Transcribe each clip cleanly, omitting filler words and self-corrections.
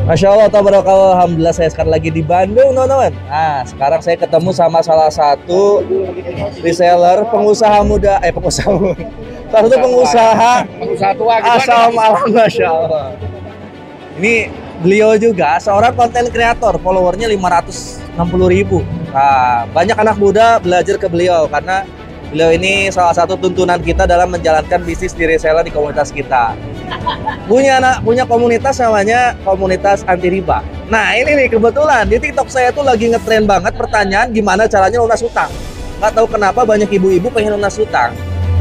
Masya Allah, tabarakallah, alhamdulillah saya sekarang lagi di Bandung, teman-teman. Nah, sekarang saya ketemu sama salah satu reseller, pengusaha muda, salah satu pengusaha tua gitu asal Malang, Masya Allah. Ini beliau juga seorang konten kreator, followernya 560.000. Nah, banyak anak muda belajar ke beliau karena beliau ini salah satu tuntunan kita dalam menjalankan bisnis di reseller di komunitas kita. Punya komunitas namanya komunitas anti riba. Nah ini nih kebetulan di TikTok saya tuh lagi ngetren banget pertanyaan gimana caranya lunas hutang. Nggak tahu kenapa banyak ibu-ibu pengen lunas hutang.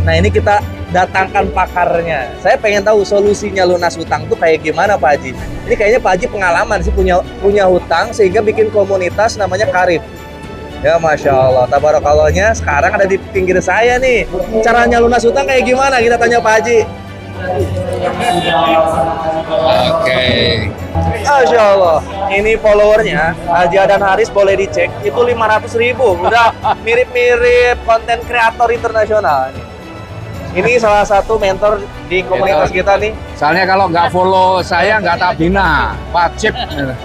Nah ini kita datangkan pakarnya. Saya pengen tahu solusinya lunas hutang tuh kayak gimana Pak Haji. Ini kayaknya Pak Haji pengalaman sih punya hutang sehingga bikin komunitas namanya Karib. Ya Masya Allah, tabarakallahnya sekarang ada di pinggir saya nih. Caranya lunas hutang kayak gimana? Kita tanya Pak Haji. Oke. Masya Allah, ini followernya Haji Adan Haris boleh dicek itu 500.000, udah mirip-mirip konten kreator internasional. Ini salah satu mentor di komunitas kita nih. Soalnya kalau nggak follow saya nggak tak bina, wajib.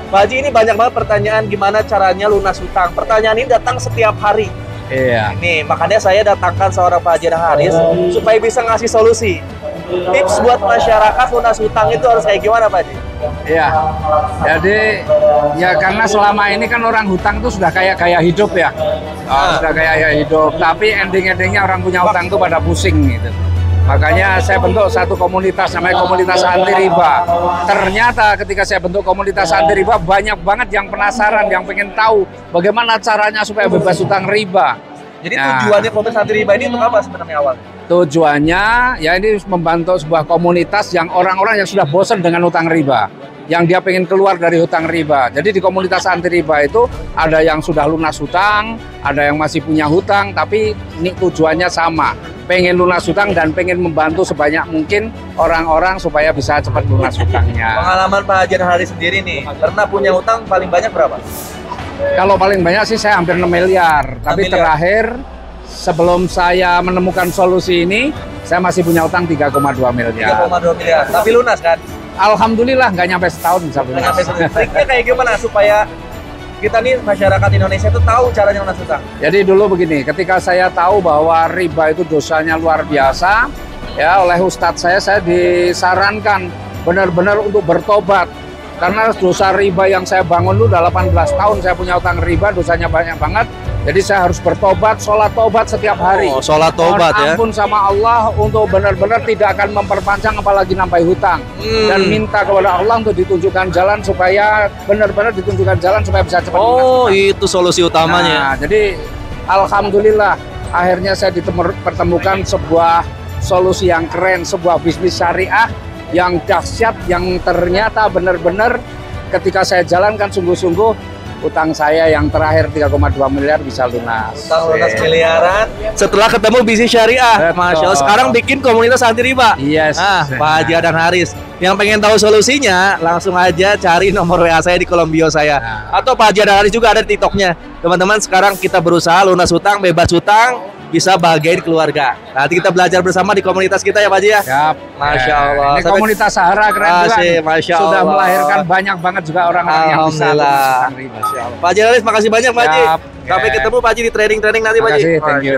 Pak Haji, ini banyak banget pertanyaan gimana caranya lunas hutang. Pertanyaan ini datang setiap hari. Iya. Ini makanya saya datangkan seorang Pak Haji Adan Haris supaya bisa ngasih solusi. Tips buat masyarakat lunas hutang itu harus kayak gimana Pak Haji? Iya. Jadi ya karena selama ini kan orang hutang itu sudah kayak gaya hidup ya. Sudah kayak gaya hidup. Tapi ending-endingnya orang punya hutang itu pada pusing gitu. Makanya saya bentuk satu komunitas namanya komunitas anti riba. Ternyata ketika saya bentuk komunitas anti riba banyak banget yang penasaran, yang pengen tahu bagaimana caranya supaya bebas hutang riba. Jadi tujuannya komunitas anti riba ini untuk apa sebenarnya awal? Tujuannya ya ini membantu sebuah komunitas yang orang-orang yang sudah bosan dengan hutang riba, yang dia pengen keluar dari hutang riba. Jadi di komunitas anti riba itu ada yang sudah lunas hutang, ada yang masih punya hutang, tapi ini tujuannya sama, pengen lunas hutang dan pengen membantu sebanyak mungkin orang-orang supaya bisa cepat lunas hutangnya. Pengalaman Pak Haji Hari sendiri nih, pernah punya hutang paling banyak berapa? Kalau paling banyak sih saya hampir 6 miliar, tapi terakhir sebelum saya menemukan solusi ini, saya masih punya utang 3,2 miliar. 3,2 miliar, tapi lunas kan? Alhamdulillah nggak nyampe setahun bisa lunas. Nggak nyampe setahun. Triknya kayak gimana supaya kita nih masyarakat Indonesia itu tahu caranya lunas hutang? Jadi dulu begini, ketika saya tahu bahwa riba itu dosanya luar biasa, ya oleh ustadz saya disarankan benar-benar untuk bertobat. Karena dosa riba yang saya bangun itu udah 18 tahun saya punya utang riba, dosanya banyak banget. Jadi saya harus bertobat, sholat tobat setiap hari. Oh, sholat tobat ya. Ampun sama Allah untuk benar-benar tidak akan memperpanjang apalagi nambah hutang. Dan minta kepada Allah untuk ditunjukkan jalan supaya benar-benar ditunjukkan jalan supaya bisa cepat lunas. Oh, itu solusi utamanya. Nah, jadi alhamdulillah akhirnya saya dipertemukan sebuah solusi yang keren, sebuah bisnis syariah yang dahsyat, yang ternyata benar-benar ketika saya jalankan sungguh-sungguh utang saya yang terakhir 3,2 miliar bisa lunas. Utang lunas miliaran setelah ketemu bisnis syariah. Betul. Masya Allah, sekarang bikin komunitas anti riba. Yes. Pak Haji Adan Haris. Yang pengen tahu solusinya langsung aja cari nomor WA saya di kolom bio saya. Atau Pak Haji Adan Haris juga ada di TikToknya. Teman-teman, sekarang kita berusaha lunas hutang, bebas hutang, bisa bahagiain keluarga. Nanti kita belajar bersama di komunitas kita ya Pak Haji ya. Siap. Masya Allah. Ini komunitas Sahara keren juga. Masya Allah. Sudah melahirkan banyak banget juga orang-orang yang bisa lunas hutang riba. Pak Haji Haris, makasih banyak Pak Haji. Sampai ketemu Pak Haji di training nanti Pak Haji. Thank you.